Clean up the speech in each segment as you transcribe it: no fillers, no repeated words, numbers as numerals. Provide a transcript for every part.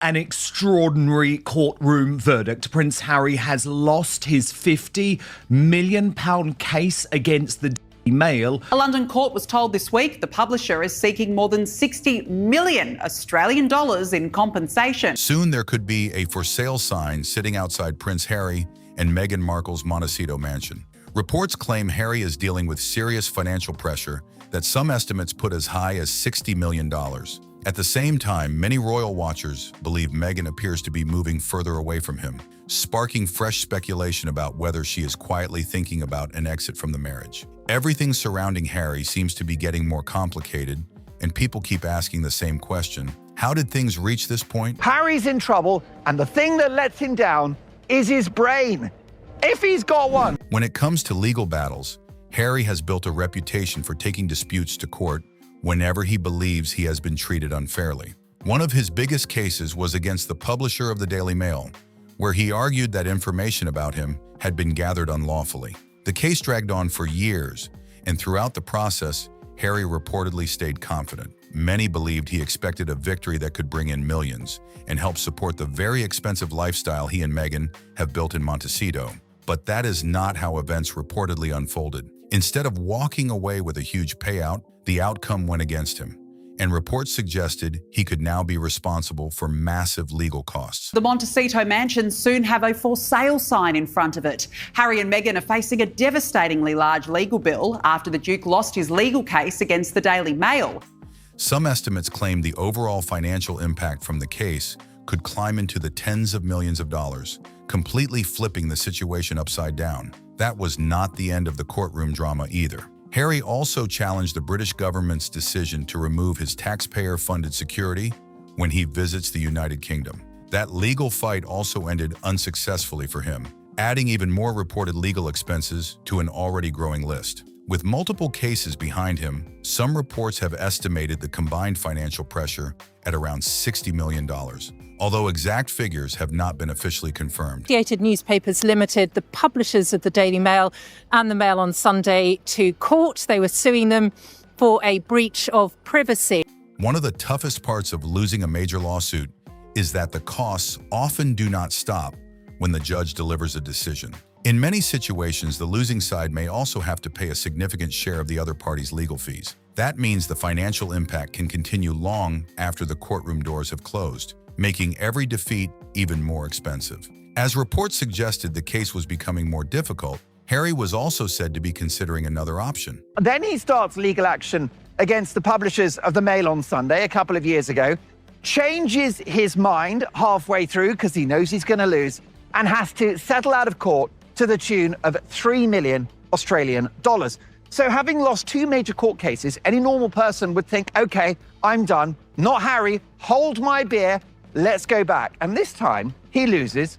An extraordinary courtroom verdict. Prince Harry has lost his £50 million case against the Daily Mail. A London court was told this week the publisher is seeking more than 60 million Australian dollars in compensation. Soon there could be a for sale sign sitting outside Prince Harry and Meghan Markle's Montecito mansion. Reports claim Harry is dealing with serious financial pressure that some estimates put as high as $60 million. At the same time, many royal watchers believe Meghan appears to be moving further away from him, sparking fresh speculation about whether she is quietly thinking about an exit from the marriage. Everything surrounding Harry seems to be getting more complicated, and people keep asking the same question: how did things reach this point? Harry's in trouble, and the thing that lets him down is his brain, if he's got one. When it comes to legal battles, Harry has built a reputation for taking disputes to court whenever he believes he has been treated unfairly. One of his biggest cases was against the publisher of the Daily Mail, where he argued that information about him had been gathered unlawfully. The case dragged on for years, and throughout the process, Harry reportedly stayed confident. Many believed he expected a victory that could bring in millions and help support the very expensive lifestyle he and Meghan have built in Montecito. But that is not how events reportedly unfolded. Instead of walking away with a huge payout, the outcome went against him, and reports suggested he could now be responsible for massive legal costs. The Montecito mansion soon have a for sale sign in front of it. Harry and Meghan are facing a devastatingly large legal bill after the Duke lost his legal case against the Daily Mail. Some estimates claim the overall financial impact from the case could climb into the tens of millions of dollars, completely flipping the situation upside down. That was not the end of the courtroom drama either. Harry also challenged the British government's decision to remove his taxpayer-funded security when he visits the United Kingdom. That legal fight also ended unsuccessfully for him, adding even more reported legal expenses to an already growing list. With multiple cases behind him, some reports have estimated the combined financial pressure at around $60 million, although exact figures have not been officially confirmed. Associated Newspapers Limited, the publishers of the Daily Mail and the Mail on Sunday, to court. They were suing them for a breach of privacy. One of the toughest parts of losing a major lawsuit is that the costs often do not stop when the judge delivers a decision. In many situations, the losing side may also have to pay a significant share of the other party's legal fees. That means the financial impact can continue long after the courtroom doors have closed, making every defeat even more expensive. As reports suggested the case was becoming more difficult, Harry was also said to be considering another option. Then he starts legal action against the publishers of the Mail on Sunday a couple of years ago, changes his mind halfway through because he knows he's going to lose, and has to settle out of court to the tune of $3 million Australian dollars. So having lost two major court cases, any normal person would think, okay, I'm done. Not Harry, hold my beer, let's go back. And this time, he loses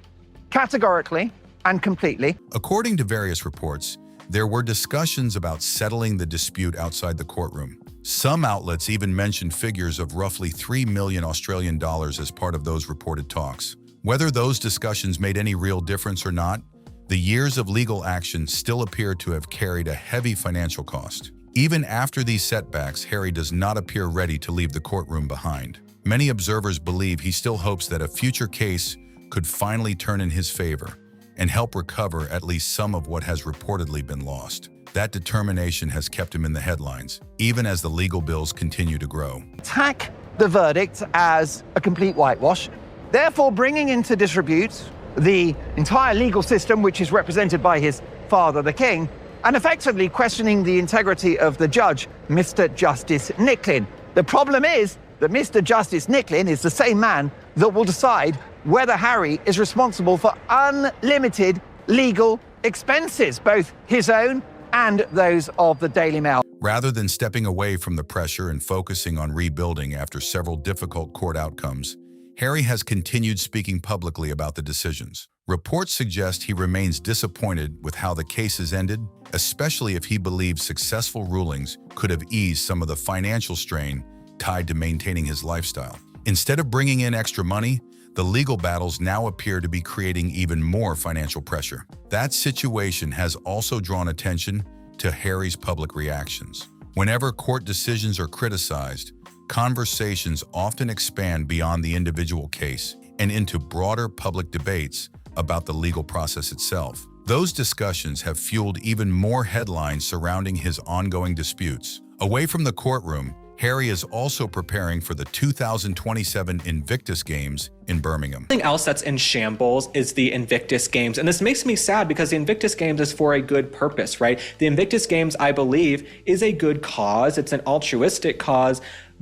categorically and completely. According to various reports, there were discussions about settling the dispute outside the courtroom. Some outlets even mentioned figures of roughly $3 million Australian dollars as part of those reported talks. Whether those discussions made any real difference or not, the years of legal action still appear to have carried a heavy financial cost. Even after these setbacks, Harry does not appear ready to leave the courtroom behind. Many observers believe he still hopes that a future case could finally turn in his favor and help recover at least some of what has reportedly been lost. That determination has kept him in the headlines, even as the legal bills continue to grow. Attack the verdict as a complete whitewash, therefore bringing into disrepute the entire legal system, which is represented by his father, the king, and effectively questioning the integrity of the judge, Mr. Justice Nicklin. The problem is that Mr. Justice Nicklin is the same man that will decide whether Harry is responsible for unlimited legal expenses, both his own and those of the Daily Mail. Rather than stepping away from the pressure and focusing on rebuilding after several difficult court outcomes, Harry has continued speaking publicly about the decisions. Reports suggest he remains disappointed with how the cases ended, especially if he believes successful rulings could have eased some of the financial strain tied to maintaining his lifestyle. Instead of bringing in extra money, the legal battles now appear to be creating even more financial pressure. That situation has also drawn attention to Harry's public reactions. Whenever court decisions are criticized, conversations often expand beyond the individual case and into broader public debates about the legal process itself. Those discussions have fueled even more headlines surrounding his ongoing disputes. Away from the courtroom, Harry is also preparing for the 2027 Invictus Games in Birmingham. Something else that's in shambles is the Invictus Games. And this makes me sad because the Invictus Games is for a good purpose, right? The Invictus Games, I believe, is a good cause. It's an altruistic cause,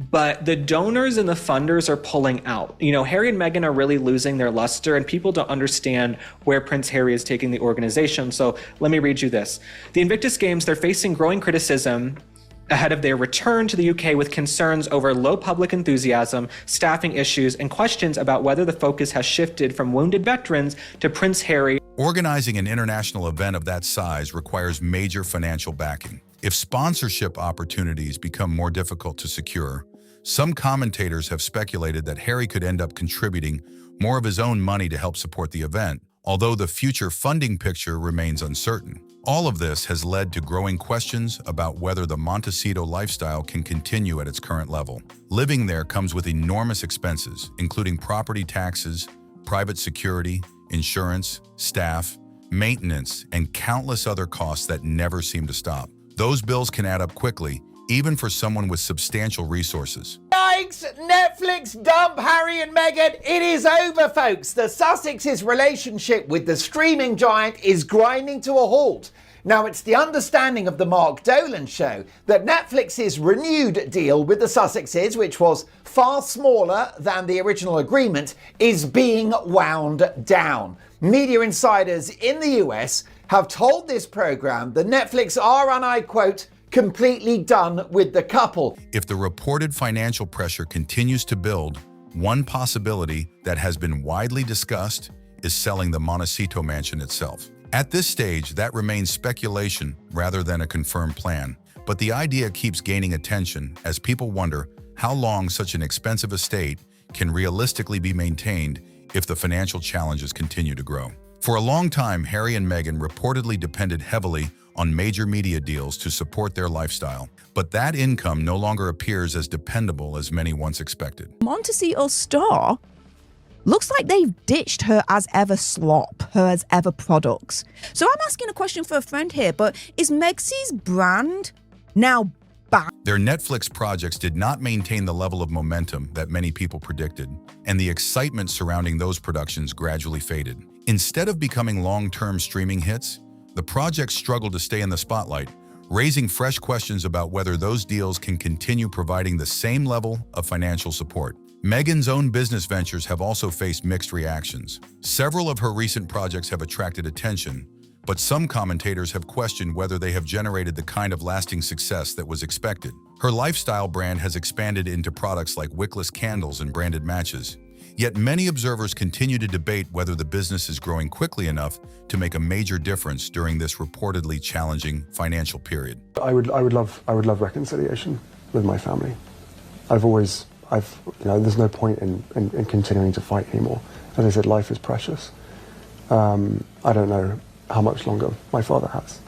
but the donors and the funders are pulling out. You know, Harry and Meghan are really losing their luster, and people don't understand where Prince Harry is taking the organization. So let me read you this. The Invictus Games, they're facing growing criticism ahead of their return to the UK with concerns over low public enthusiasm, staffing issues, and questions about whether the focus has shifted from wounded veterans to Prince Harry. Organizing an international event of that size requires major financial backing. If sponsorship opportunities become more difficult to secure, some commentators have speculated that Harry could end up contributing more of his own money to help support the event, although the future funding picture remains uncertain. All of this has led to growing questions about whether the Montecito lifestyle can continue at its current level. Living there comes with enormous expenses, including property taxes, private security, insurance, staff, maintenance, and countless other costs that never seem to stop. Those bills can add up quickly, even for someone with substantial resources. Yikes! Netflix dump Harry and Meghan. It is over, folks. The Sussex's relationship with the streaming giant is grinding to a halt. Now, it's the understanding of the Mark Dolan show that Netflix's renewed deal with the Sussexes, which was far smaller than the original agreement, is being wound down. Media insiders in the US have told this program that Netflix are, and I quote, completely done with the couple. If the reported financial pressure continues to build, one possibility that has been widely discussed is selling the Montecito mansion itself. At this stage, that remains speculation rather than a confirmed plan, but the idea keeps gaining attention as people wonder how long such an expensive estate can realistically be maintained if the financial challenges continue to grow. For a long time, Harry and Meghan reportedly depended heavily on major media deals to support their lifestyle, but that income no longer appears as dependable as many once expected. Montecito Star looks like they've ditched her as ever slop, her as ever products. So I'm asking a question for a friend here, but is Megsy's brand now back? Their Netflix projects did not maintain the level of momentum that many people predicted, and the excitement surrounding those productions gradually faded. Instead of becoming long-term streaming hits, the projects struggled to stay in the spotlight, raising fresh questions about whether those deals can continue providing the same level of financial support. Meghan's own business ventures have also faced mixed reactions. Several of her recent projects have attracted attention, but some commentators have questioned whether they have generated the kind of lasting success that was expected. Her lifestyle brand has expanded into products like wickless candles and branded matches. Yet many observers continue to debate whether the business is growing quickly enough to make a major difference during this reportedly challenging financial period. I would love reconciliation with my family. There's no point in continuing to fight anymore. As I said, life is precious. I don't know how much longer my father has.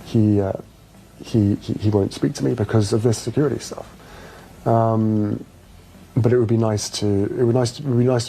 He won't speak to me because of this security stuff. But it would be nice to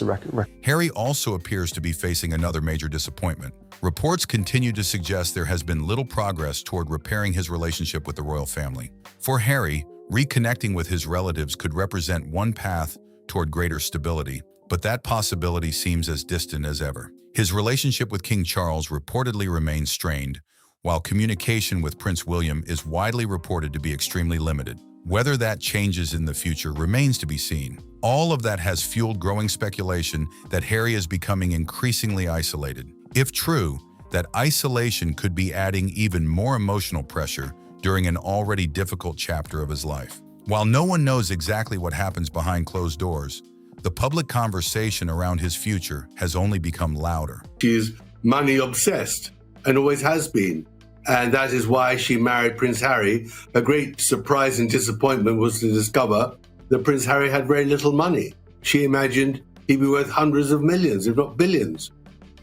reckon. Harry also appears to be facing another major disappointment. Reports continue to suggest there has been little progress toward repairing his relationship with the royal family. For Harry, reconnecting with his relatives could represent one path toward greater stability, but that possibility seems as distant as ever. His relationship with King Charles reportedly remains strained, while communication with Prince William is widely reported to be extremely limited. Whether that changes in the future remains to be seen. All of that has fueled growing speculation that Harry is becoming increasingly isolated. If true, that isolation could be adding even more emotional pressure during an already difficult chapter of his life. While no one knows exactly what happens behind closed doors, the public conversation around his future has only become louder. She's money obsessed and always has been. And that is why she married Prince Harry. A great surprise and disappointment was to discover that Prince Harry had very little money. She imagined he'd be worth hundreds of millions, if not billions.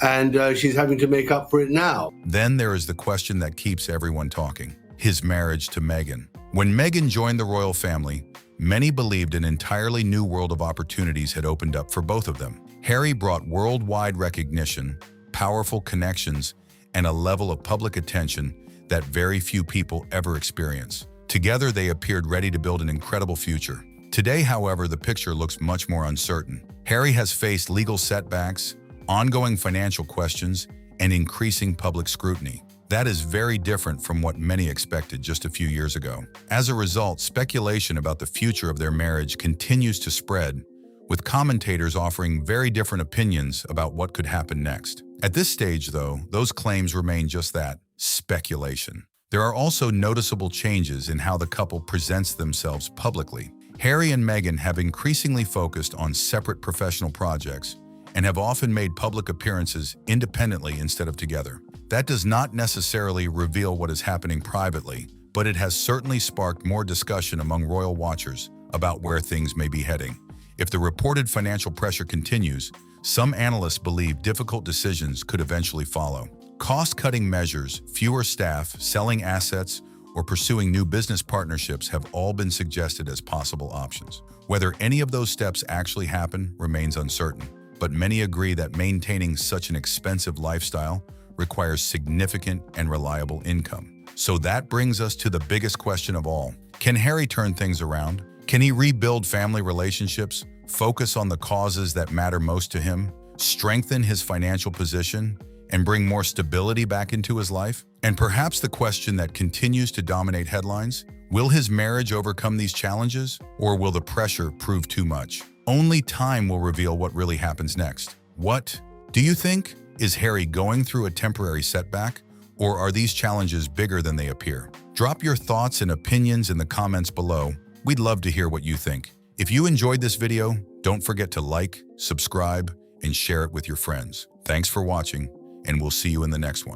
And she's having to make up for it now. Then there is the question that keeps everyone talking: his marriage to Meghan. When Meghan joined the royal family, many believed an entirely new world of opportunities had opened up for both of them. Harry brought worldwide recognition, powerful connections, and a level of public attention that very few people ever experience. Together, they appeared ready to build an incredible future. Today, however, the picture looks much more uncertain. Harry has faced legal setbacks, ongoing financial questions, and increasing public scrutiny. That is very different from what many expected just a few years ago. As a result, speculation about the future of their marriage continues to spread, with commentators offering very different opinions about what could happen next. At this stage, though, those claims remain just that, speculation. There are also noticeable changes in how the couple presents themselves publicly. Harry and Meghan have increasingly focused on separate professional projects and have often made public appearances independently instead of together. That does not necessarily reveal what is happening privately, but it has certainly sparked more discussion among royal watchers about where things may be heading. If the reported financial pressure continues, some analysts believe difficult decisions could eventually follow. Cost-cutting measures, fewer staff, selling assets, or pursuing new business partnerships have all been suggested as possible options. Whether any of those steps actually happen remains uncertain, but many agree that maintaining such an expensive lifestyle requires significant and reliable income. So that brings us to the biggest question of all. Can Harry turn things around? Can he rebuild family relationships, focus on the causes that matter most to him, strengthen his financial position, and bring more stability back into his life? And perhaps the question that continues to dominate headlines, will his marriage overcome these challenges, or will the pressure prove too much? Only time will reveal what really happens next. What do you think? Is Harry going through a temporary setback, or are these challenges bigger than they appear? Drop your thoughts and opinions in the comments below. We'd love to hear what you think. If you enjoyed this video, don't forget to like, subscribe, and share it with your friends. Thanks for watching, and we'll see you in the next one.